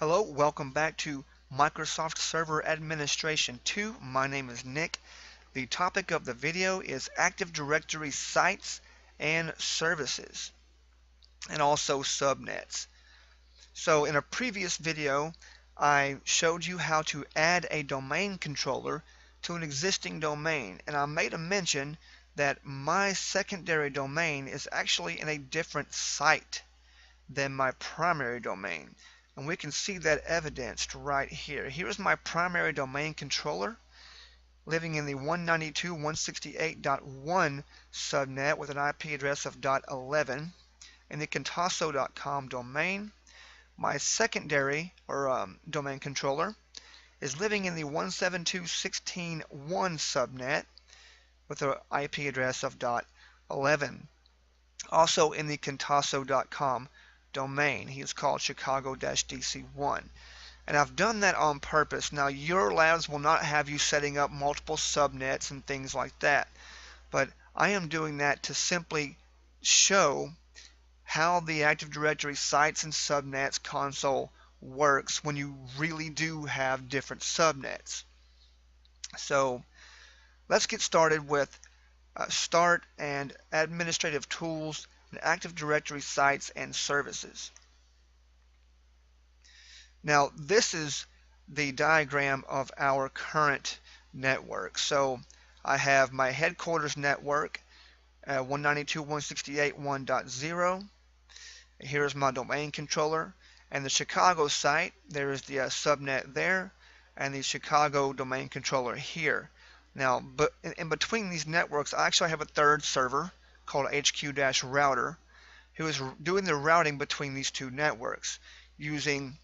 Hello, welcome back to Microsoft Server Administration 2. My name is Nick. The topic of the video is Active Directory sites and services, and also subnets. So in a previous video, I showed you how to add a domain controller to an existing domain, and I made a mention that my secondary domain is actually in a different site than my primary domain. And we can see that evidenced right here. Here's my primary domain controller living in the 192.168.1 subnet with an IP address of .11 in the contasso.com domain. My secondary domain controller is living in the 172.16.1 subnet with an IP address of .11, also in the contasso.com domain. He is called Chicago-DC1. And I've done that on purpose. Now, your labs will not have you setting up multiple subnets and things like that, but I am doing that to simply show how the Active Directory sites and subnets console works when you really do have different subnets. So let's get started with Start and Administrative Tools and Active Directory sites and services. Now this is the diagram of our current network. So I have my headquarters network 192.168.1.0. Here's my domain controller, and the Chicago site, there is the subnet there, and the Chicago domain controller here. Now, but in between these networks, I actually have a third server called HQ-router who is doing the routing between these two networks using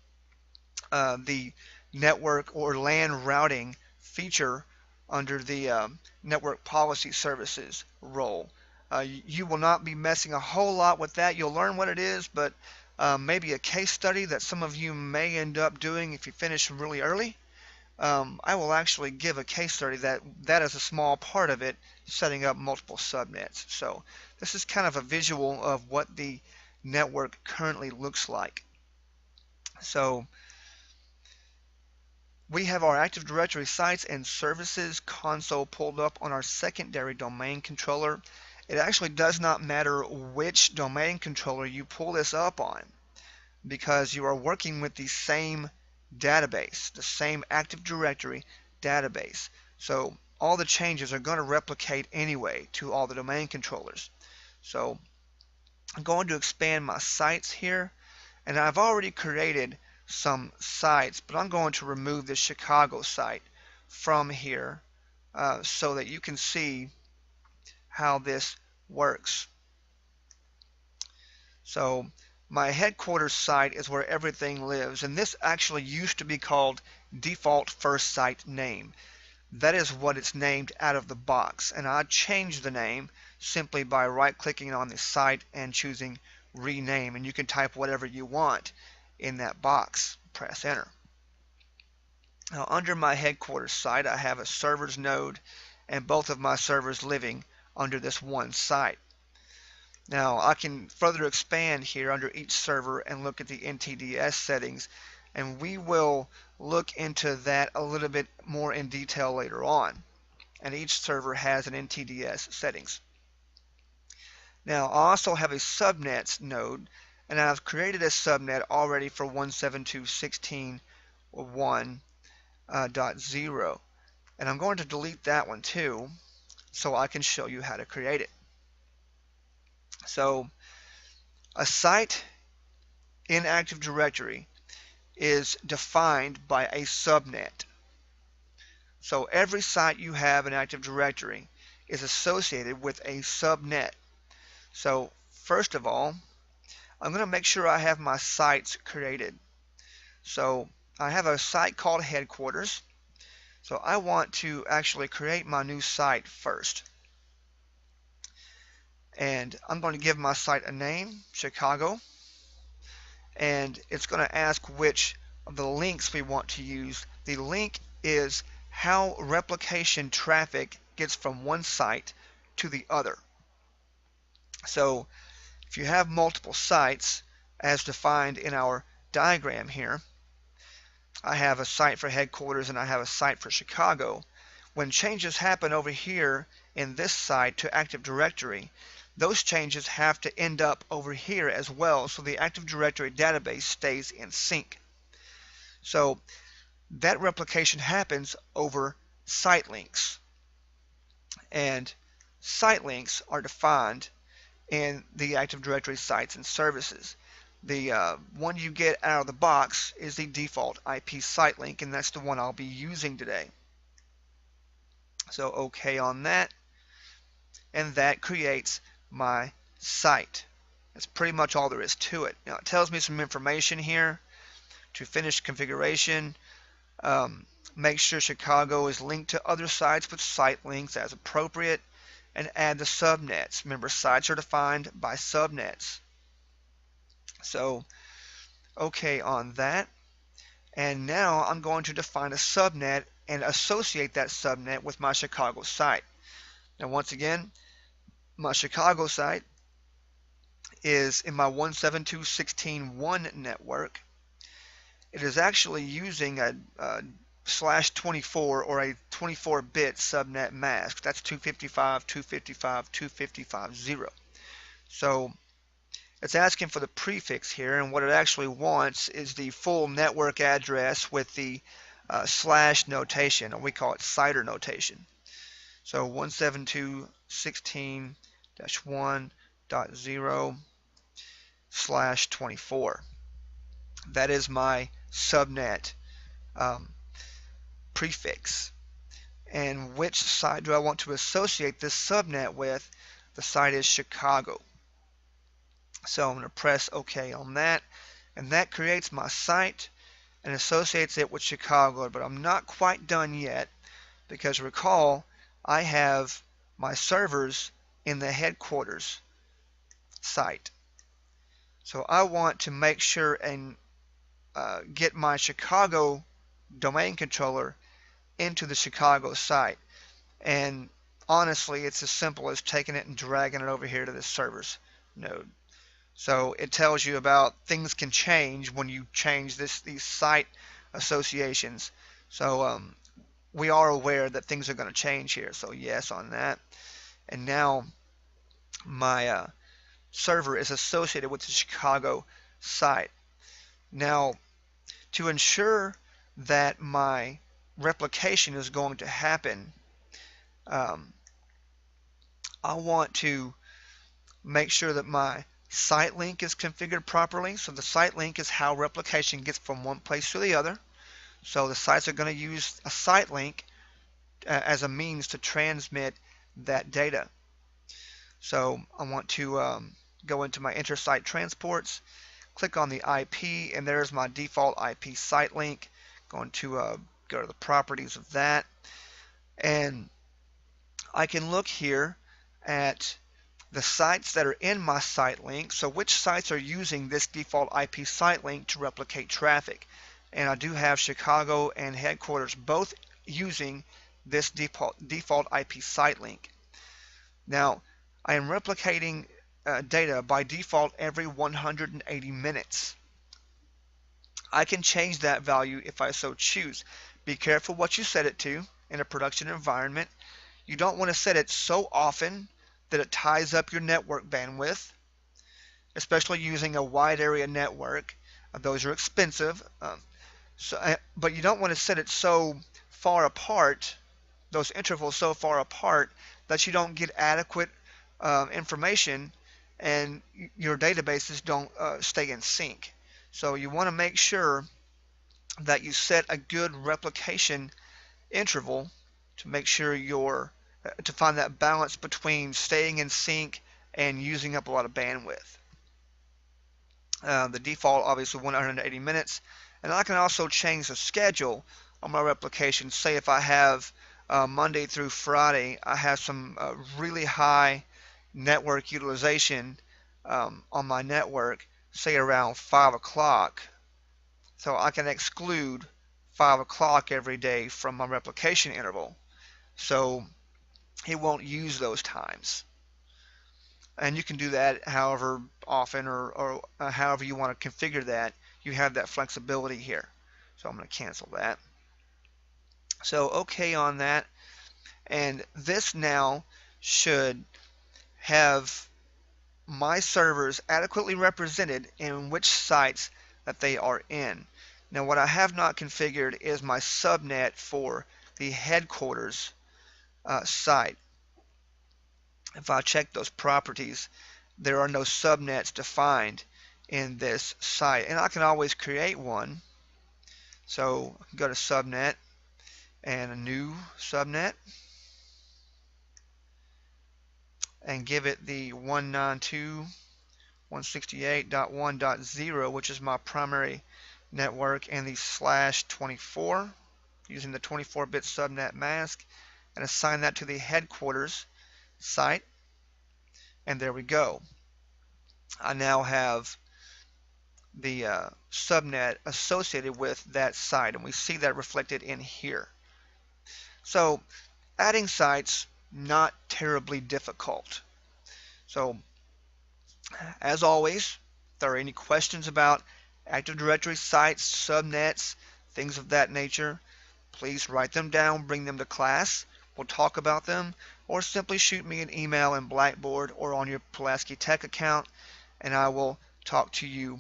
the network or LAN routing feature under the network policy services role. You will not be messing a whole lot with that. You'll learn what it is, but maybe a case study that some of you may end up doing if you finish really early. I will actually give a case study that is a small part of it, setting up multiple subnets. So this is kind of a visual of what the network currently looks like. So we have our Active Directory sites and services console pulled up on our secondary domain controller. It actually does not matter which domain controller you pull this up on, because you are working with the same database, the same Active Directory database. So all the changes are going to replicate anyway to all the domain controllers. So I'm going to expand my sites here, and I've already created some sites, but I'm going to remove the Chicago site from here so that you can see how this works. So my headquarters site is where everything lives, and this actually used to be called default first site name. That is what it's named out of the box, and I changed the name simply by right-clicking on the site and choosing rename, and you can type whatever you want in that box. Press enter. Now under my headquarters site I have a servers node and both of my servers living under this one site. Now I can further expand here under each server and look at the NTDS settings, and we will look into that a little bit more in detail later on. And each server has an NTDS settings. Now I also have a subnets node, and I've created a subnet already for 172.16.1.0, and I'm going to delete that one too so I can show you how to create it. So a site in Active Directory is defined by a subnet. So every site you have in Active Directory is associated with a subnet. So first of all, I'm going to make sure I have my sites created. So I have a site called headquarters. So I want to actually create my new site first. And I'm going to give my site a name, Chicago, and it's going to ask which of the links we want to use. The link is how replication traffic gets from one site to the other. So if you have multiple sites as defined in our diagram here, I have a site for headquarters and I have a site for Chicago. When changes happen over here in this site to Active Directory, those changes have to end up over here as well, so the Active Directory database stays in sync. So that replication happens over site links, and site links are defined in the Active Directory sites and services. The one you get out of the box is the default IP site link, and that's the one I'll be using today. So OK on that, and that creates my site. That's pretty much all there is to it. Now it tells me some information here. To finish configuration, make sure Chicago is linked to other sites with site links as appropriate, and add the subnets. Remember, sites are defined by subnets. So OK on that, and now I'm going to define a subnet and associate that subnet with my Chicago site. Now once again, my Chicago site is in my 172.16.1 network. It is actually using a /24 or a 24-bit subnet mask. That's 255.255.255.0. So it's asking for the prefix here, and what it actually wants is the full network address with the slash notation, or we call it CIDR notation. So 172.16.1.0/24. That is my subnet prefix. And which site do I want to associate this subnet with? The site is Chicago. So I'm going to press OK on that, and that creates my site and associates it with Chicago. But I'm not quite done yet, because recall, I have my servers in the headquarters site. So I want to make sure and get my Chicago domain controller into the Chicago site. And honestly, it's as simple as taking it and dragging it over here to the servers node. So it tells you about things can change when you change these site associations. So we are aware that things are going to change here. So yes on that. And now my server is associated with the Chicago site. Now, to ensure that my replication is going to happen, I want to make sure that my site link is configured properly. So the site link is how replication gets from one place to the other. So the sites are going to use a site link as a means to transmit that data. So I want to go into my inter-site transports, click on the IP, and there's my default IP site link. Going to go to the properties of that, and I can look here at the sites that are in my site link. So which sites are using this default IP site link to replicate traffic? And I do have Chicago and headquarters both using this default IP site link. Now I am replicating data by default every 180 minutes. I can change that value if I so choose. Be careful what you set it to in a production environment. You don't want to set it so often that it ties up your network bandwidth, especially using a wide area network. Those are expensive, but you don't want to set it so far apart, those intervals so far apart, that you don't get adequate information and your databases don't stay in sync. So you want to make sure that you set a good replication interval to make sure to find that balance between staying in sync and using up a lot of bandwidth. The default obviously 180 minutes, and I can also change the schedule on my replication. Say if I have Monday through Friday, I have some really high network utilization on my network, say around 5 o'clock. So I can exclude 5 o'clock every day from my replication interval, so it won't use those times. And you can do that however often or however you want to configure that. You have that flexibility here. So I'm going to cancel that. So OK on that. And this now should have my servers adequately represented in which sites that they are in. Now what I have not configured is my subnet for the headquarters site. If I check those properties, there are no subnets defined in this site, and I can always create one. So I can go to subnet and a new subnet and give it the 192.168.1.0, which is my primary network, and the /24 using the 24-bit subnet mask, and assign that to the headquarters site. And there we go. I now have the subnet associated with that site, and we see that reflected in here. So adding sites, not terribly difficult. So as always, if there are any questions about Active Directory sites, subnets, things of that nature, please write them down, bring them to class. We'll talk about them, or simply shoot me an email in Blackboard or on your Pulaski Tech account, and I will talk to you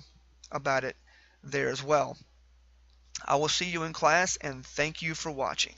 about it there as well. I will see you in class, and thank you for watching.